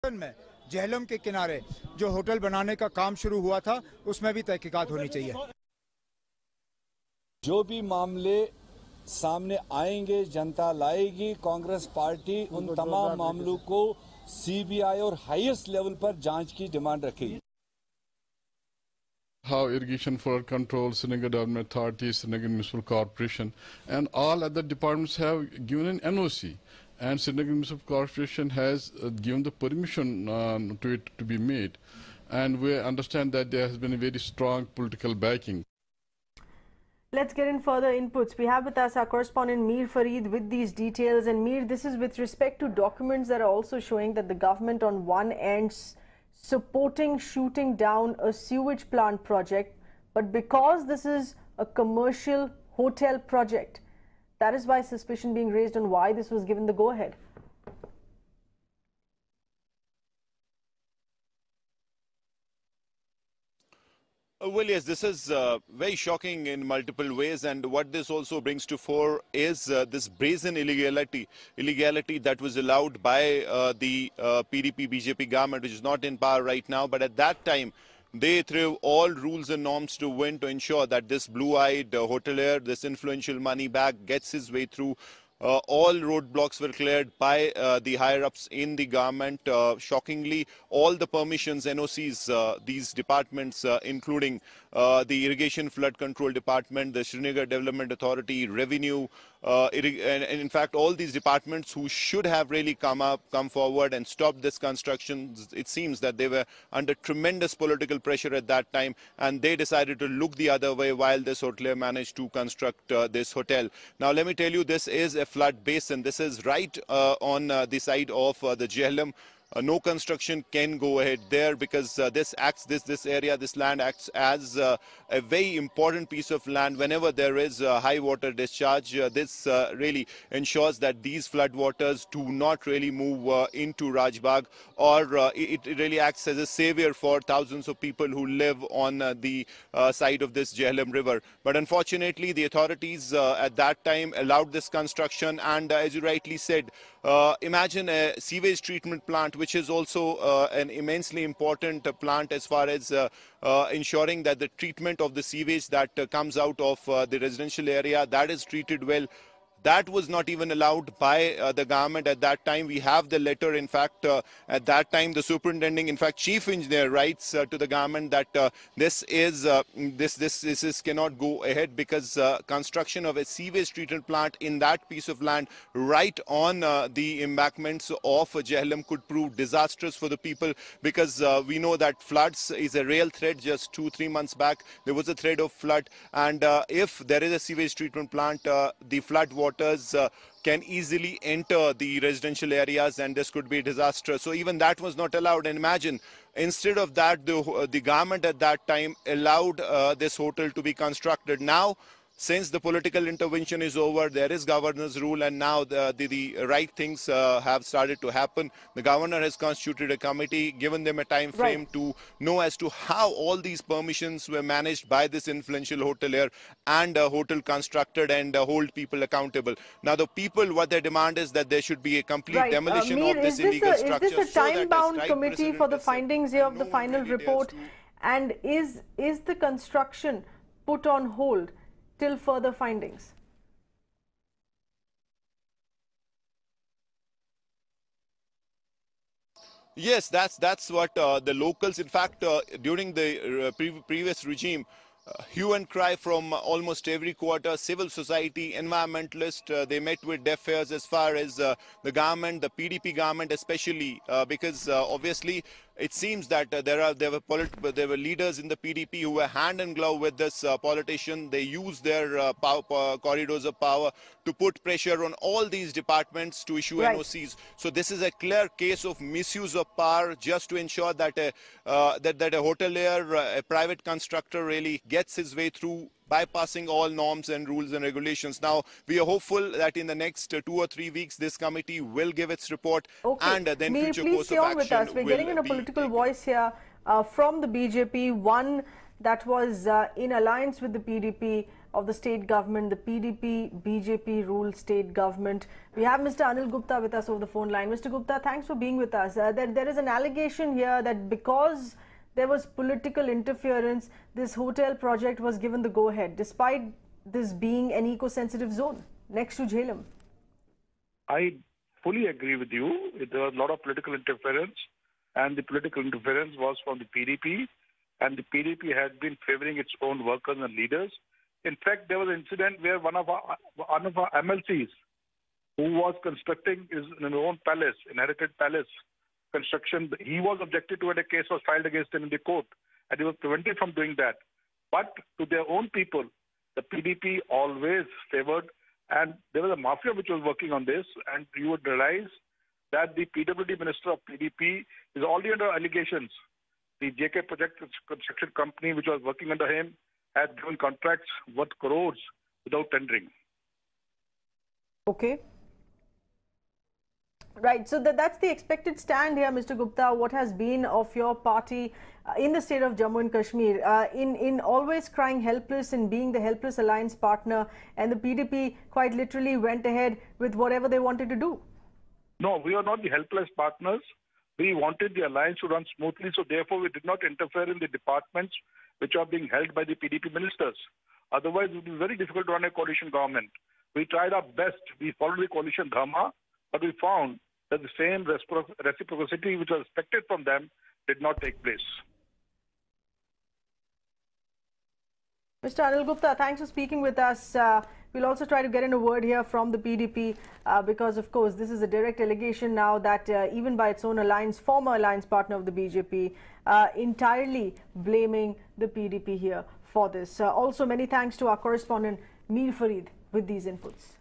में झेलम के किनारे जो होटल बनाने का काम शुरू हुआ था उसमें भी तहकीकात होनी चाहिए। जो भी मामले सामने आएंगे जनता लाएगी, कांग्रेस पार्टी उन तमाम मामलों को सीबीआई और हाईएस्ट लेवल पर जांच की डिमांड रखेगी। How irrigation flood control, Srinagar Development Authority, Srinagar Municipal Corporation, and all other departments have given an NOC, and Srinagar Municipal Corporation has given the permission to it to be made, and we understand that there has been a very strong political backing. Let's get in further inputs. We have with us our correspondent Mir Fareed with these details. And Mir, this is with respect to documents that are also showing that the government on one end supporting shooting down a sewage plant project, but because this is a commercial hotel project, that is why suspicion being raised on why this was given the go-ahead. Well, yes, this is very shocking in multiple ways, and what this also brings to fore is this brazen illegality that was allowed by the PDP-BJP government, which is not in power right now, but at that time they threw all rules and norms to wind to ensure that this blue-eyed hotelier, this influential money bag, gets his way through. All roadblocks were cleared by the higher-ups in the government. Shockingly, all the permissions, NOCs, these departments, including the Irrigation Flood Control Department, the Srinagar Development Authority, Revenue, and in fact, all these departments who should have really come forward and stopped this construction, it seems that they were under tremendous political pressure at that time, and they decided to look the other way while this hotelier managed to construct this hotel. Now, let me tell you, this is a flood basin. This is right on the side of the Jhelum. No construction can go ahead there because this land acts as a very important piece of land. Whenever there is high water discharge, this really ensures that these flood waters do not really move into Rajbagh, or it really acts as a savior for thousands of people who live on the side of this Jhelum river. But unfortunately, the authorities at that time allowed this construction, and as you rightly said, imagine a sewage treatment plant, which is also an immensely important plant as far as ensuring that the treatment of the sewage that comes out of the residential area, that is treated well. That was not even allowed by the government at that time. We have the letter. In fact, at that time, the superintending, in fact, chief engineer writes to the government that this cannot go ahead because construction of a sewage treatment plant in that piece of land right on the embankments of Jhelum could prove disastrous for the people, because we know that floods is a real threat. Just 2-3 months back, there was a threat of flood, and if there is a sewage treatment plant, the flood waters can easily enter the residential areas, and this could be disastrous. So even that was not allowed. And imagine, instead of that, the government at that time allowed this hotel to be constructed. Now, since the political intervention is over, there is governor's rule, and now the right things have started to happen. The governor has constituted a committee, given them a time frame to know as to how all these permissions were managed by this influential hotelier and hotel constructed, and hold people accountable. Now, the people, what they demand is that there should be a complete demolition of this illegal structure. Is this a time-bound committee for the findings here of the final report? And is the construction put on hold till further findings? Yes, that's what the locals, in fact, during the previous regime, hue and cry from almost every quarter, civil society, environmentalists, they met with deaf ears as far as the government, the PDP government especially, because obviously it seems that there were leaders in the PDP who were hand in glove with this politician. They used their corridors of power to put pressure on all these departments to issue NOCs. So this is a clear case of misuse of power, just to ensure that a hotelier, a private constructor, really gets his way through, bypassing all norms and rules and regulations. Now, we are hopeful that in the next 2 or 3 weeks, this committee will give its report, and then future course of action with us. We're getting in a political voice here from the BJP, one that was in alliance with the PDP. of the state government, the PDP, BJP ruled state government. We have Mr. Anil Gupta with us over the phone line. Mr. Gupta, thanks for being with us. There is an allegation here that because there was political interference, this hotel project was given the go-ahead, despite this being an eco-sensitive zone next to Jhelum. I fully agree with you. There was a lot of political interference, and the political interference was from the PDP, and the PDP had been favoring its own workers and leaders. In fact, there was an incident where one of our MLCs, who was constructing his own palace, inherited palace construction, he was objected to and a case was filed against him in the court, and he was prevented from doing that. But to their own people, the PDP always favored, and there was a mafia which was working on this, and you would realize that the PWD minister of PDP is already under allegations. The J&K project construction company which was working under him had given contracts worth crores without tendering. Okay. Right, so that's the expected stand here, Mr. Gupta. What has been of your party in the state of Jammu and Kashmir, in always crying helpless and being the helpless alliance partner, and the PDP quite literally went ahead with whatever they wanted to do? No, we are not the helpless partners. We wanted the alliance to run smoothly, so therefore we did not interfere in the departments which are being held by the PDP ministers. Otherwise, it would be very difficult to run a coalition government. We tried our best. We followed the coalition dharma, but we found that the same reciprocity which was expected from them did not take place. Mr. Anil Gupta, thanks for speaking with us. We'll also try to get in a word here from the PDP because, of course, this is a direct allegation now that even by its own alliance, former alliance partner of the BJP, entirely blaming the PDP here for this. Also, many thanks to our correspondent Mir Farid with these inputs.